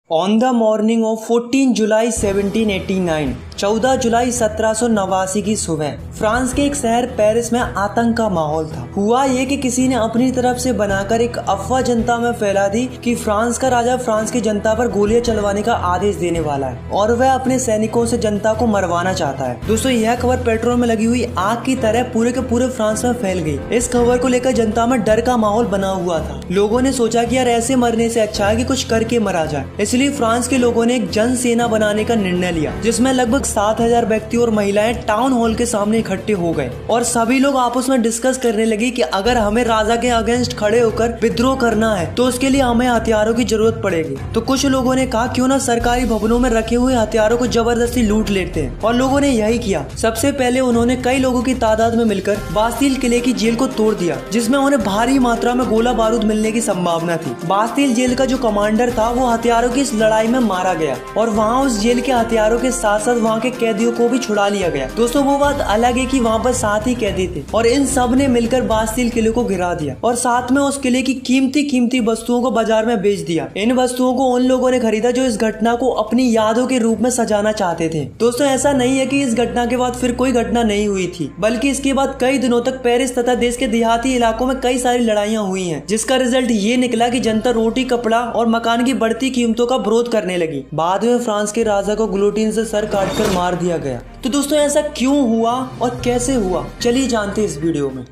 On the morning of 14 जुलाई 1789, 14 जुलाई 1789 की सुबह France के एक शहर पेरिस में आतंक का माहौल था। हुआ ये कि किसी ने अपनी तरफ से बनाकर एक अफवाह जनता में फैला दी कि फ्रांस का राजा फ्रांस की जनता पर गोलियां चलवाने का आदेश देने वाला है और वह अपने सैनिकों से जनता को मरवाना चाहता है। दोस्तों, यह खबर पेट्रोल में लगी हुई आग की तरह पूरे के पूरे फ्रांस में फैल गई। इस खबर को लेकर जनता में डर का माहौल बना हुआ था। लोगों ने सोचा कि यार ऐसे मरने से अच्छा है कि कुछ करके मरा जाए। इसलिए फ्रांस के लोगों ने एक जन सेना बनाने का निर्णय लिया, जिसमें लगभग 7,000 व्यक्ति और महिलाएं टाउन हॉल के सामने इकट्ठे हो गए और सभी लोग आपस में डिस्कस करने लगे कि अगर हमें राजा के अगेंस्ट खड़े होकर विद्रोह करना है तो उसके लिए हमें हथियारों की जरूरत पड़ेगी। तो कुछ लोगों ने कहा क्यों ना सरकारी भवनों में रखे हुए हथियारों को जबरदस्ती लूट लेते हैं, और लोगों ने यही किया। सबसे पहले उन्होंने कई लोगों की तादाद में मिलकर बास्तील किले की जेल को तोड़ दिया, जिसमें उन्हें भारी मात्रा में गोला बारूद मिलने की संभावना थी। बास्तील जेल का जो कमांडर था वो हथियारों की इस लड़ाई में मारा गया और वहाँ उस जेल के हथियारों के साथ साथ वहाँ के कैदियों को भी छुड़ा लिया गया। दोस्तों, वो बात अलग है कि वहाँ पर 7 ही कैदी थे और इन सब ने मिलकर बास्तील किले को गिरा दिया और साथ में उस किले की कीमती वस्तुओं को बाजार में बेच दिया। इन वस्तुओं को उन लोगों ने खरीदा जो इस घटना को अपनी यादों के रूप में सजाना चाहते थे। दोस्तों, ऐसा नहीं है कि इस घटना के बाद फिर कोई घटना नहीं हुई थी, बल्कि इसके बाद कई दिनों तक पेरिस तथा देश के देहाती इलाकों में कई सारी लड़ाइयाँ हुई हैं, जिसका रिजल्ट ये निकला कि जनता रोटी, कपड़ा और मकान की बढ़ती कीमतों का विरोध करने लगी। बाद में फ्रांस के राजा को गिलोटिन से सर काटकर मार दिया गया। तो दोस्तों, ऐसा क्यों हुआ और कैसे हुआ, चलिए जानते हैं इस वीडियो में।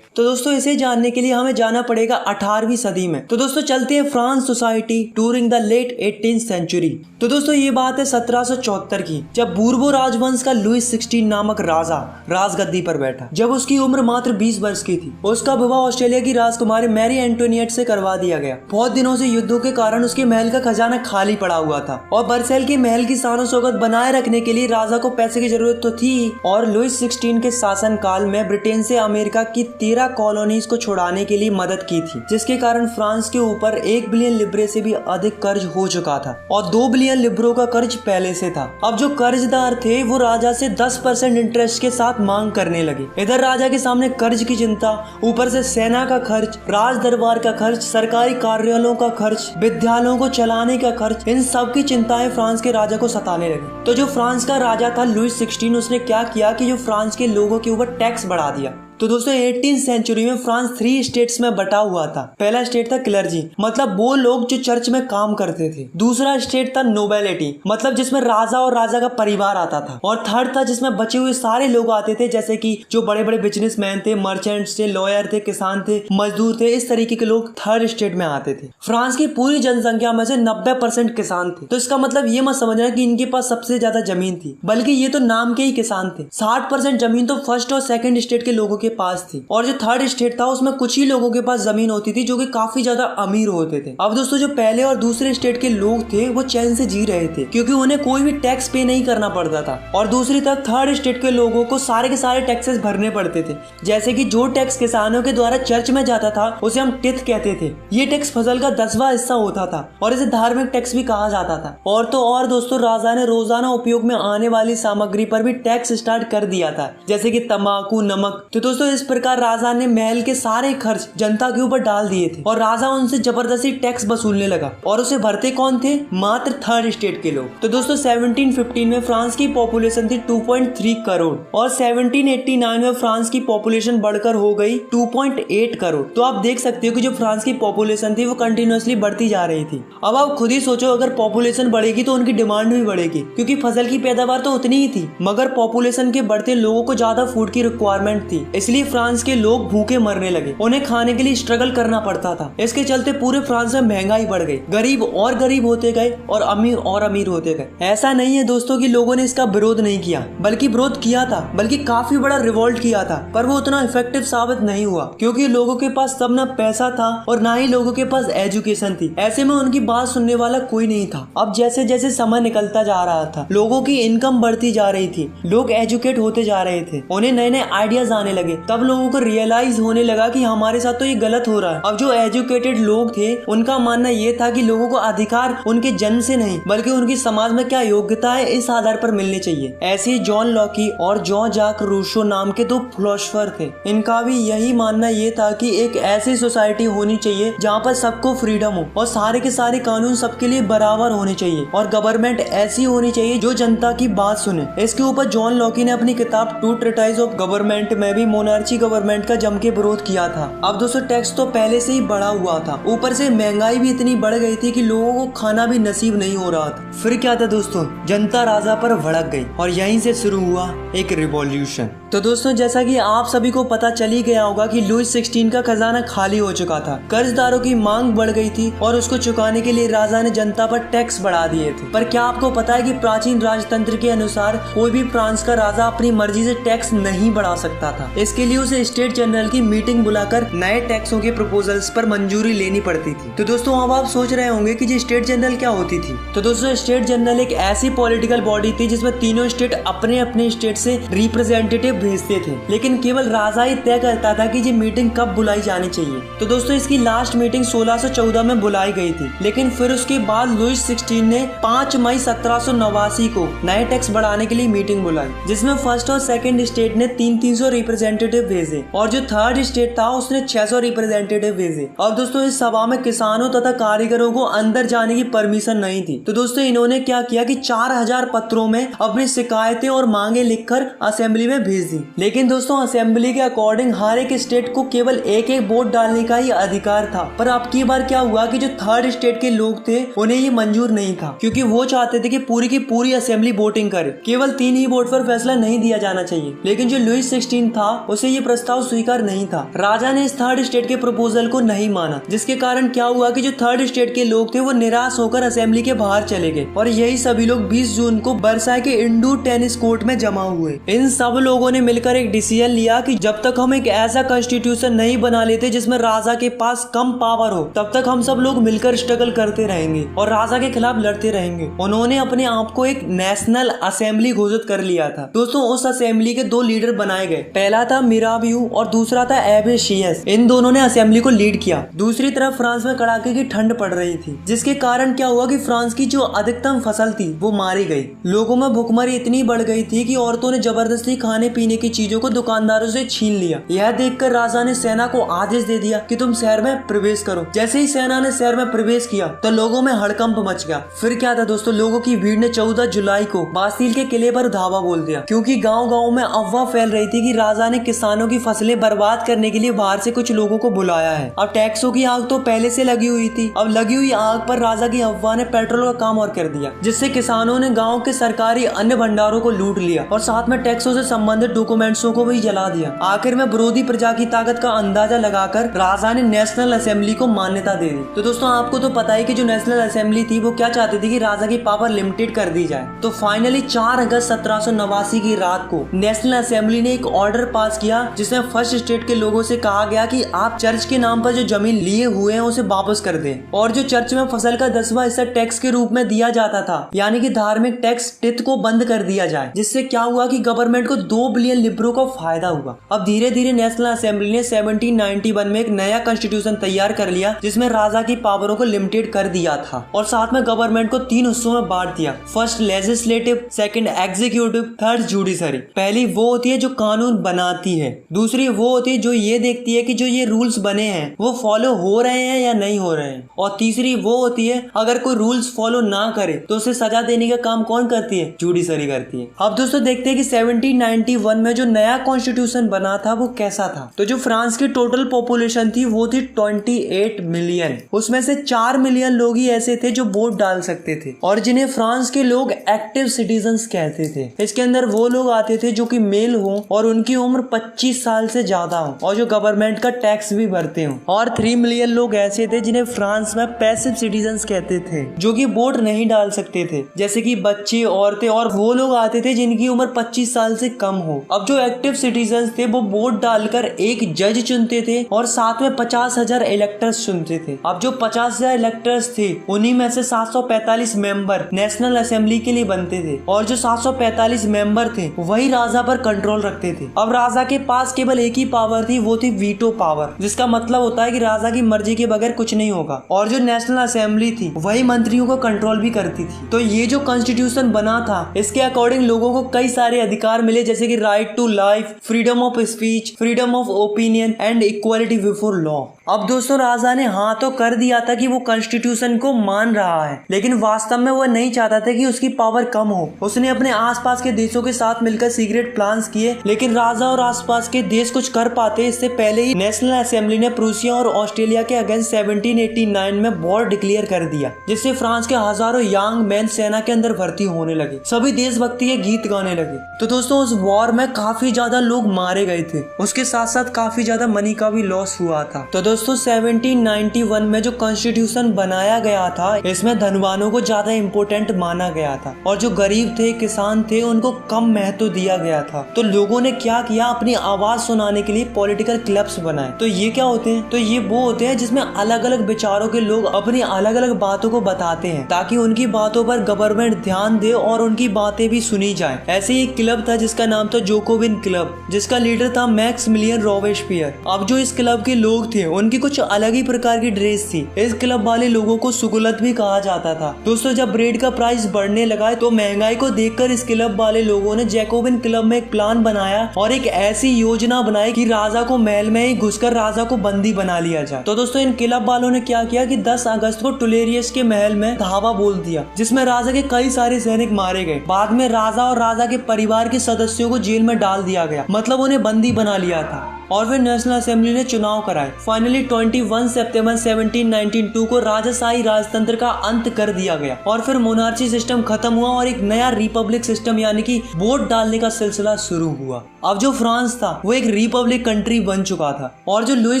तो दोस्तों, इसे जानने के लिए हमें जाना पड़ेगा 18वीं सदी में। तो दोस्तों, चलते हैं France society touring the late 18th century. तो दोस्तों, ये बात है 1774 की, जब बूर्बो राजवंश का लुईस 16 नामक राजा राजगद्दी पर बैठा। जब उसकी उम्र मात्र 20 वर्ष की थी, उसका विवाह ऑस्ट्रेलिया की राजकुमारी मैरी एंटोनिएट से करवा दिया गया। बहुत दिनों से युद्धों के कारण उसके महल का खजाना खाली पड़ा हुआ था और बर्सेल के महल की शान शौकत बनाए रखने के लिए राजा को पैसे की जरूरत तो थी। और लुईस 16 के शासन काल में ब्रिटेन से अमेरिका की 13 कॉलोनीज को छुड़ाने के लिए मदद की थी, जिसके कारण फ्रांस के ऊपर 1 बिलियन लिब्रे से भी अधिक कर्ज हो चुका था और 2 बिलियन लिब्रों का कर्ज पहले से था। अब जो कर्जदार थे वो राजा से 10% इंटरेस्ट के साथ मांग करने लगे। इधर राजा के सामने कर्ज की चिंता, ऊपर से सेना का खर्च, राज दरबार का खर्च, सरकारी कार्यालयों का खर्च, विद्यालयों को चलाने का खर्च, इन सब की चिंताएं फ्रांस के राजा को सताने लगी। तो जो फ्रांस का राजा था लुईस 16, उसने क्या किया कि जो फ्रांस के लोगों के ऊपर टैक्स बढ़ा दिया। तो दोस्तों, 18th सेंचुरी में फ्रांस 3 स्टेट्स में बटा हुआ था। पहला स्टेट था क्लर्जी, मतलब वो लोग जो चर्च में काम करते थे। दूसरा स्टेट था नोबेलिटी, मतलब जिसमें राजा और राजा का परिवार आता था। और थर्ड था जिसमें बचे हुए सारे लोग आते थे, जैसे कि जो बड़े बड़े बिजनेसमैन थे, मर्चेंट्स थे, लॉयर थे, किसान थे, मजदूर थे। इस तरीके के लोग थर्ड स्टेट में आते थे। फ्रांस की पूरी जनसंख्या में से 90% किसान थे। तो इसका मतलब ये मत समझना कि इनके पास सबसे ज्यादा जमीन थी, बल्कि ये तो नाम के ही किसान थे। 60% जमीन तो फर्स्ट और सेकंड स्टेट के लोगों के पास थी, और जो थर्ड स्टेट था उसमें कुछ ही लोगों के पास जमीन होती थी जो कि काफी ज्यादा अमीर होते थे। अब दोस्तों, जो पहले और दूसरे स्टेट के लोग थे वो चैन से जी रहे थे, क्योंकि उन्हें कोई भी टैक्स पे नहीं करना पड़ता था। और दूसरी तरफ थर्ड स्टेट के लोगों को सारे के सारे टैक्सेस भरने पड़ते थे, जैसे कि जो टैक्स किसानों के द्वारा चर्च में जाता था उसे हम टिथ कहते थे। ये टैक्स फसल का 10वां हिस्सा होता था और इसे धार्मिक टैक्स भी कहा जाता था। और तो और दोस्तों, राजा ने रोजाना उपयोग में आने वाली सामग्री पर भी टैक्स स्टार्ट कर दिया था, जैसे कि तंबाकू, नमक। तो दोस्तों, इस प्रकार राजा ने महल के सारे खर्च जनता के ऊपर डाल दिए थे और राजा उनसे जबरदस्ती टैक्स वसूलने लगा। और उसे भरते कौन थे? मात्र थर्ड स्टेट के लोग। तो दोस्तों, 1715 में फ्रांस की पॉपुलेशन थी 2.3 करोड़ और 1789 में फ्रांस की पॉपुलेशन बढ़कर हो गई 2.8 करोड़। तो आप देख सकते हो कि जो फ्रांस की पॉपुलेशन थी वो कंटिन्यूअसली बढ़ती जा रही थी। अब आप खुद ही सोचो, अगर पॉपुलेशन बढ़ेगी तो उनकी डिमांड भी बढ़ेगी, क्योंकि फसल की पैदावार तो उतनी ही थी, मगर पॉपुलेशन के बढ़ते लोगों को ज्यादा फूड की रिक्वायरमेंट थी। इसलिए फ्रांस के लोग भूखे मरने लगे, उन्हें खाने के लिए स्ट्रगल करना पड़ता था। इसके चलते पूरे फ्रांस में महंगाई बढ़ गई, गरीब और गरीब होते गए और अमीर होते गए। ऐसा नहीं है दोस्तों कि लोगों ने इसका विरोध नहीं किया, बल्कि विरोध किया था, बल्कि काफी बड़ा रिवोल्ट किया था, पर वो उतना इफेक्टिव साबित नहीं हुआ, क्योंकि लोगों के पास तब ना पैसा था और ना ही लोगों के पास एजुकेशन थी। ऐसे में उनकी बात सुनने वाला कोई नहीं था। अब जैसे जैसे समय निकलता जा रहा था, लोगों की इनकम बढ़ती जा रही थी, लोग एजुकेट होते जा रहे थे, उन्हें नए नए आइडियाज आने लगे लगे, तब लोगों को रियलाइज होने लगा कि हमारे साथ तो ये गलत हो रहा है। अब जो एजुकेटेड लोग थे उनका मानना ये था कि लोगों को अधिकार उनके जन्म से नहीं बल्कि उनकी समाज में क्या योग्यता है इस आधार पर मिलने चाहिए। ऐसे ही जॉन लॉकी और जॉन जाक रूसो नाम के दो फिलोसोफर थे। इनका भी यही मानना ये था कि एक ऐसी सोसाइटी होनी चाहिए जहाँ पर सबको फ्रीडम हो और सारे के सारे कानून सबके लिए बराबर होने चाहिए और गवर्नमेंट ऐसी होनी चाहिए जो जनता की बात सुने। इसके ऊपर जॉन लॉकी ने अपनी किताब टू ट्रीटाइज ऑफ गवर्नमेंट में भी मोनार्ची गवर्नमेंट का जम के विरोध किया था। अब दोस्तों टैक्स तो पहले से ही बढ़ा हुआ था, ऊपर से महंगाई भी इतनी बढ़ गई थी कि लोगों को खाना भी नसीब नहीं हो रहा था। फिर क्या था दोस्तों, जनता राजा पर भड़क गई और यहीं से शुरू हुआ एक रिवॉल्यूशन। तो दोस्तों जैसा कि आप सभी को पता चल ही गया होगा कि लुई 16 का खजाना खाली हो चुका था, कर्जदारों की मांग बढ़ गई थी और उसको चुकाने के लिए राजा ने जनता पर टैक्स बढ़ा दिए थे। पर क्या आपको पता है कि प्राचीन राजतंत्र के अनुसार कोई भी फ्रांस का राजा अपनी मर्जी से टैक्स नहीं बढ़ा सकता था। इसके लिए उसे स्टेट जनरल की मीटिंग बुलाकर नए टैक्सों के प्रपोजल्स पर मंजूरी लेनी पड़ती थी। तो दोस्तों अब आप सोच रहे होंगे कि स्टेट जनरल क्या होती थी। तो दोस्तों स्टेट जनरल एक ऐसी पॉलिटिकल बॉडी थी जिसमें तीनों स्टेट अपने अपने स्टेट से रिप्रेजेंटेटिव भेजते थे, लेकिन केवल राजा ही तय करता था कि ये मीटिंग कब बुलाई जानी चाहिए। तो दोस्तों इसकी लास्ट मीटिंग 1614 में बुलाई गई थी, लेकिन फिर उसके बाद लुई 16 ने 5 मई 1789 को नए टैक्स बढ़ाने के लिए मीटिंग बुलाई, जिसमें फर्स्ट और सेकंड स्टेट ने 300 रिप्रेजेंटेटिव भेजे और जो थर्ड स्टेट था उसने 600 रिप्रेजेंटेटिव भेजे। अब दोस्तों इस सभा में किसानों तथा कारीगरों को अंदर जाने की परमिशन नहीं थी। तो दोस्तों इन्होंने क्या किया कि 4000 पत्रों में अपनी शिकायतें और मांगे लिखकर असेंबली में भेज दी। लेकिन दोस्तों असेंबली के अकॉर्डिंग हर एक स्टेट को केवल एक एक वोट डालने का ही अधिकार था। पर अब की बार क्या हुआ कि जो थर्ड स्टेट के लोग थे उन्हें ये मंजूर नहीं था, क्योंकि वो चाहते थे कि पूरी की पूरी असेंबली वोटिंग करे, केवल 3 ही वोट पर फैसला नहीं दिया जाना चाहिए। लेकिन जो लुई 16 था उसे ये प्रस्ताव स्वीकार नहीं था। राजा ने इस थर्ड स्टेट के प्रपोजल को नहीं माना, जिसके कारण क्या हुआ कि जो थर्ड स्टेट के लोग थे वो निराश होकर असेंबली के बाहर चले गए और यही सभी लोग 20 जून को वर्साई के इंडोर टेनिस कोर्ट में जमा हुए। इन सब लोगों ने मिलकर एक डिसीजन लिया कि जब तक हम एक ऐसा कॉन्स्टिट्यूशन नहीं बना लेते जिसमें राजा के पास कम पावर हो, तब तक हम सब लोग मिलकर स्ट्रगल करते रहेंगे और राजा के खिलाफ लड़ते रहेंगे। उन्होंने अपने आप को एक नेशनल असेंबली घोषित कर लिया था। दोस्तों उस असेंबली के 2 लीडर बनाए गए, पहला था मिराबियू और दूसरा था एबेशियस। इन दोनों ने असेंबली को लीड किया। दूसरी तरफ फ्रांस में कड़ाके की ठंड पड़ रही थी, जिसके कारण क्या हुआ कि फ्रांस की जो अधिकतम फसल थी वो मारी गई। लोगों में भुखमरी इतनी बढ़ गई थी कि औरतों ने जबरदस्ती खाने पीने की चीजों को दुकानदारों से छीन लिया। यह देखकर राजा ने सेना को आदेश दे दिया कि तुम शहर में प्रवेश करो। जैसे ही सेना ने शहर में प्रवेश किया तो लोगों में हड़कंप मच गया। फिर क्या था दोस्तों, लोगों की भीड़ ने 14 जुलाई को बास्तील के किले पर धावा बोल दिया, क्योंकि गांव-गांव में अफवाह फैल रही थी कि राजा ने किसानों की फसलें बर्बाद करने के लिए बाहर से कुछ लोगों को बुलाया है। अब टैक्सों की आग तो पहले से लगी हुई थी, अब लगी हुई आग पर राजा की अफवाह ने पेट्रोल का काम और कर दिया, जिससे किसानों ने गाँव के सरकारी अन्य भंडारों को लूट लिया और साथ में टैक्सों से संबंधित डॉक्यूमेंट्सों को भी जला दिया। आखिर में विरोधी प्रजा की ताकत का अंदाजा लगाकर राजा ने नेशनल असेंबली को मान्यता दे दी। तो दोस्तों आपको तो पता है कि जो नेशनल असेंबली थी वो क्या चाहती थी कि राजा की पावर लिमिटेड कर दी जाए। तो फाइनली 4 अगस्त 1789 की रात को नेशनल असेंबली ने एक ऑर्डर पास किया, जिसमें फर्स्ट स्टेट के लोगों से कहा गया कि आप चर्च के नाम पर जो जमीन लिए हुए हैं उसे वापस कर दें और जो चर्च में फसल का 10वां हिस्सा टैक्स के रूप में दिया जाता था, यानी कि धार्मिक टैक्स टिथ को बंद कर दिया जाए। जिससे क्या हुआ कि गवर्नमेंट को 2 बिलियन लिब्रो का फायदा हुआ। अब धीरे धीरे नेशनल असेंबली ने 1791 में एक नया कॉन्स्टिट्यूशन तैयार कर लिया, जिसमें राजा की पावरों को लिमिटेड कर दिया था और साथ में गवर्नमेंट को 3 हिस्सों में बांट दिया। First legislative, second executive, third judiciary. पहली वो होती है जो कानून बनाती है, दूसरी वो होती है जो ये देखती है कि जो ये रूल्स बने हैं वो फॉलो हो रहे हैं या नहीं हो रहे हैं, और तीसरी वो होती है अगर कोई रूल्स फॉलो ना करे तो उसे सजा देने का काम कौन करती है? जुडिशरी करती है। अब दोस्तों देखते हैं कि 1791 में जो नया कॉन्स्टिट्यूशन बना था वो कैसा था। तो जो फ्रांस की टोटल पॉपुलेशन थी वो थी 28 मिलियन। उसमें से 4 मिलियन लोग ही ऐसे थे जो वोट डाल सकते थे और जिन्हें फ्रांस के लोग एक्टिव सिटीजन्स कहते थे। इसके अंदर वो लोग आते थे जो कि मेल हो और उनकी उम्र 25 साल से ज्यादा हो और जो गवर्नमेंट का टैक्स भी भरते हो, और 3 मिलियन लोग ऐसे थे जिन्हें फ्रांस में पैसिव सिटीजन्स कहते थे, जो कि वोट नहीं डाल सकते थे, जैसे कि बच्चे, औरतें, और वो लोग आते थे जिनकी उम्र 25 साल से कम हो। हो। अब जो एक्टिव सिटीजन थे वो वोट डालकर एक जज चुनते थे और साथ में 50,000 इलेक्टर्स चुनते थे। अब जो 50,000 इलेक्टर्स थे उन्हीं में से 745 मेंबर नेशनल असेंबली के लिए बनते थे और जो 745 मेंबर थे वही राजा पर कंट्रोल रखते थे। अब राजा के पास केवल एक ही पावर थी, वो थी वीटो पावर, जिसका मतलब होता है कि राजा की मर्जी के बगैर कुछ नहीं होगा। और जो नेशनल असेंबली थी वही मंत्रियों को कंट्रोल भी करती थी। तो ये जो कॉन्स्टिट्यूशन बना था इसके अकॉर्डिंग लोगों को कई सारे अधिकार मिले, जैसे कि right to life, freedom of speech, freedom of opinion and equality before law. अब दोस्तों राजा ने हाँ तो कर दिया था कि वो कॉन्स्टिट्यूशन को मान रहा है, लेकिन वास्तव में वो नहीं चाहता था कि उसकी पावर कम हो। उसने अपने आसपास के देशों के साथ मिलकर सीक्रेट प्लान्स किए, लेकिन राजा और आसपास के देश कुछ कर पाते इससे पहले ही नेशनल असेंबली ने प्रूसिया और ऑस्ट्रेलिया के अगेंस्ट 1789 में वॉर डिक्लेयर कर दिया, जिससे फ्रांस के हजारों यंग मैन सेना के अंदर भर्ती होने लगे। सभी देशभक्ति के गीत गाने लगे। तो दोस्तों उस वॉर में काफी ज्यादा लोग मारे गए थे, उसके साथ साथ काफी ज्यादा मनी का भी लॉस हुआ था। तो दोस्तों 1791 में जो कॉन्स्टिट्यूशन बनाया गया था इसमें धनवानों को ज्यादा इम्पोर्टेंट माना गया था और जो गरीब थे, किसान थे, उनको कम महत्व दिया गया था। तो लोगों ने क्या किया, अपनी आवाज सुनाने के लिए पॉलिटिकल क्लब्स बनाए। तो ये क्या होते हैं, तो ये वो होते हैं जिसमें अलग अलग विचारों के लोग अपनी अलग अलग बातों को बताते हैं ताकि उनकी बातों पर गवर्नमेंट ध्यान दे और उनकी बातें भी सुनी जाए। ऐसे ही एक क्लब था जिसका नाम था जोकोविन क्लब, जिसका लीडर था मैक्सिमिलियन रॉबेस्पियर। अब जो इस क्लब के लोग थे उनकी कुछ अलग ही प्रकार की ड्रेस थी। इस क्लब वाले लोगों को सुगुलत भी कहा जाता था। दोस्तों जब ब्रेड का प्राइस बढ़ने लगा तो महंगाई को देखकर इस क्लब वाले लोगों ने जैकोबिन क्लब में एक प्लान बनाया और एक ऐसी योजना बनाई कि राजा को महल में ही घुसकर राजा को बंदी बना लिया जाए। तो दोस्तों इन क्लब वालों ने क्या किया कि 10 अगस्त को टुलेरियस के महल में धावा बोल दिया, जिसमें राजा के कई सारे सैनिक मारे गए। बाद में राजा और राजा के परिवार के सदस्यों को जेल में डाल दिया गया, मतलब उन्हें बंदी बना लिया था। और फिर नेशनल असेंबली ने चुनाव कराए। फाइनली 21 सितंबर 1792 को राजाशाही राजतंत्र का अंत कर दिया गया और फिर मोनार्ची सिस्टम खत्म हुआ और एक नया रिपब्लिक सिस्टम यानी कि वोट डालने का सिलसिला शुरू हुआ। अब जो फ्रांस था वो एक रिपब्लिक कंट्री बन चुका था और जो लुई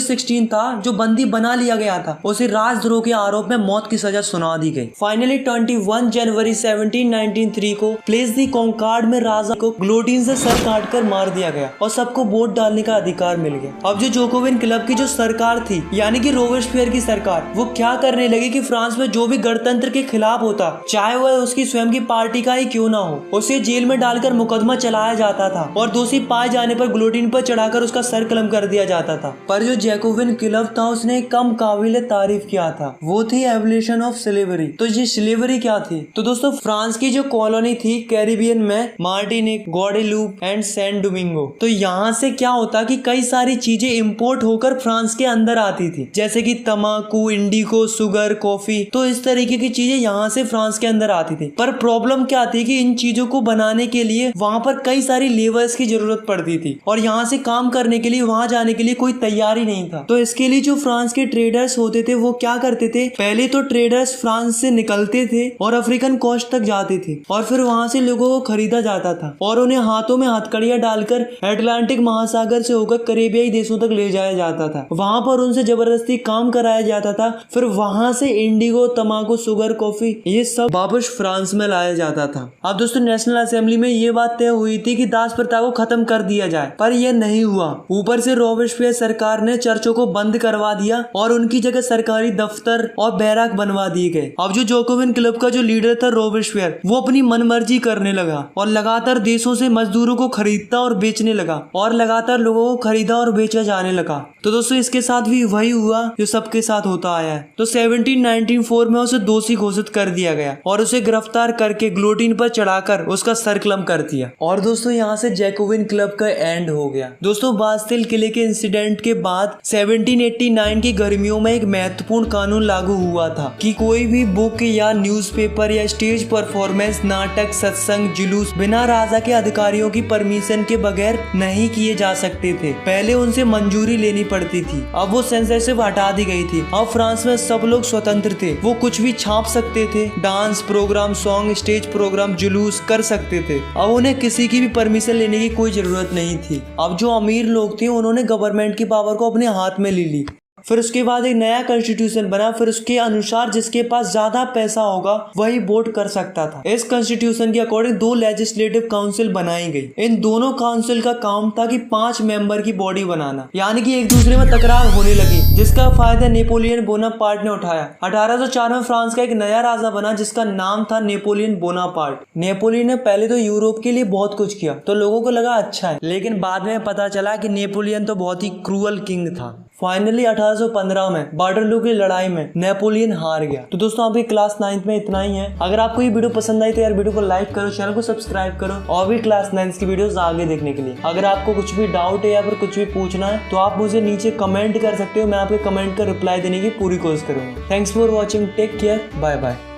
16 था जो बंदी बना लिया गया था उसे राजद्रोह के आरोप में मौत की सजा सुना दी गई। फाइनली 21 जनवरी 1793 को प्लेस दी कॉन्कार्ड में राजा को ग्लोटीन से सर काट कर मार दिया गया और सबको वोट डालने का अधिकार मिल गया। अब जो जोकोविन क्लब की जो सरकार थी यानी कि रोबेस्पियर की सरकार, वो क्या करने लगी कि फ्रांस में जो भी गणतंत्र के खिलाफ होता, चाहे वह उसकी स्वयं की पार्टी का ही क्यों ना हो, उसे जेल में डालकर मुकदमा चलाया जाता था और दोषी पाए जाने पर गिलोटिन पर चढ़ाकर उसका सर कलम कर दिया जाता था। पर जो जैकोबिन क्लब था उसने कम काबिल तारीफ किया था, वो थी एबोलिशन ऑफ स्लेवरी। तो ये स्लेवरी क्या थी? तो दोस्तों फ्रांस की जो कॉलोनी थी कैरिबियन में, Martinique, Guadeloupe and San Domingo, तो यहाँ से क्या होता कि कई सारी चीजें इंपोर्ट होकर फ्रांस के अंदर आती थी, जैसे कि तंबाकू, इंडिगो, शुगर, कॉफी। तो इस तरीके की चीजें यहाँ से फ्रांस के अंदर आती थी। पर प्रॉब्लम क्या थी कि इन चीजों को बनाने के लिए वहाँ पर कई सारी लेबर्स की जरूरत पड़ती थी और यहाँ से काम करने के लिए वहाँ जाने के लिए कोई तैयारी नहीं था। तो इसके लिए जो फ्रांस के ट्रेडर्स होते थे वो क्या करते थे, पहले तो ट्रेडर्स फ्रांस से निकलते थे और अफ्रीकन कोस्ट तक जाते थे और फिर वहाँ से लोगों को खरीदा जाता था और उन्हें हाथों में हथकड़ियां डालकर अटलांटिक महासागर से होकर करेबियाई देशों तक ले जाया जाता था। वहाँ पर उनसे जबरदस्ती काम कराया जाता था। फिर वहाँ से इंडिगो, तंबाकू, शुगर, कॉफी ये सब वापस फ्रांस में लाया जाता था। अब दोस्तों नेशनल असेंबली में ये बात तय हुई थी कि दास प्रथा को खत्म कर दिया जाए, पर यह नहीं हुआ। ऊपर से रोबेस्पियर सरकार ने चर्चों को बंद करवा दिया और उनकी जगह सरकारी दफ्तर और बैराक बनवा दिए गए। अब जो जोकोबिन क्लब का जो लीडर था रोबेस्पियर, वो अपनी मनमर्जी करने लगा और लगातार देशों से मजदूरों को खरीदता और बेचने लगा और लगातार लोगों को खरीदा और बेचा जाने लगा। तो दोस्तों इसके साथ भी वही हुआ जो सबके साथ होता आया है। तो 1794 में उसे दोषी घोषित कर दिया गया और उसे गिरफ्तार करके गिलोटिन पर चढ़ाकर उसका सर कलम कर दिया। और दोस्तों यहाँ से जैकोबिन क्लब का एंड हो गया। दोस्तों बास्तिल किले के इंसिडेंट के बाद 1789 की गर्मियों में एक महत्वपूर्ण कानून लागू हुआ था कि कोई भी बुक या न्यूज़पेपर या स्टेज परफॉर्मेंस, नाटक, सत्संग, जुलूस बिना राजा के अधिकारियों की परमिशन के बगैर नहीं किए जा सकते थे। पहले उनसे मंजूरी लेनी पड़ती थी। अब वो सेंसरशिप हटा दी गई थी। अब फ्रांस में सब लोग स्वतंत्र थे, वो कुछ भी छाप सकते थे, dance program, song, stage program, जुलूस कर सकते थे। अब उन्हें किसी की भी परमिशन लेने की कोई जरूरत नहीं थी। अब जो अमीर लोग थे उन्होंने गवर्नमेंट की पावर को अपने हाथ में ले ली। फिर उसके बाद एक नया कॉन्स्टिट्यूशन बना, फिर उसके अनुसार जिसके पास ज्यादा पैसा होगा वही वोट कर सकता था। इस कॉन्स्टिट्यूशन के अकॉर्डिंग 2 लेजिस्लेटिव काउंसिल बनाई गई। इन दोनों काउंसिल का काम था कि 5 मेंबर की बॉडी बनाना, यानी कि एक दूसरे में तकरार होने लगी, जिसका फायदा नेपोलियन बोनापार्ट ने उठाया। 1804 में फ्रांस का एक नया राजा बना जिसका नाम था नेपोलियन बोनापार्ट। नेपोलियन ने पहले तो यूरोप के लिए बहुत कुछ किया तो लोगों को लगा अच्छा है, लेकिन बाद में पता चला कि नेपोलियन तो बहुत ही क्रूअल किंग था। फाइनली 1815 में वाटरलू की लड़ाई में नेपोलियन हार गया। तो दोस्तों आपकी क्लास 9th में इतना ही है। अगर आपको ये वीडियो पसंद आई तो यार वीडियो को लाइक करो, चैनल को सब्सक्राइब करो और भी क्लास 9th की वीडियोस आगे देखने के लिए। अगर आपको कुछ भी डाउट है या फिर कुछ भी पूछना है तो आप मुझे नीचे कमेंट कर सकते हो, मैं आपके कमेंट का रिप्लाई देने की पूरी कोशिश करूंगा। Thanks for watching, take care, bye bye.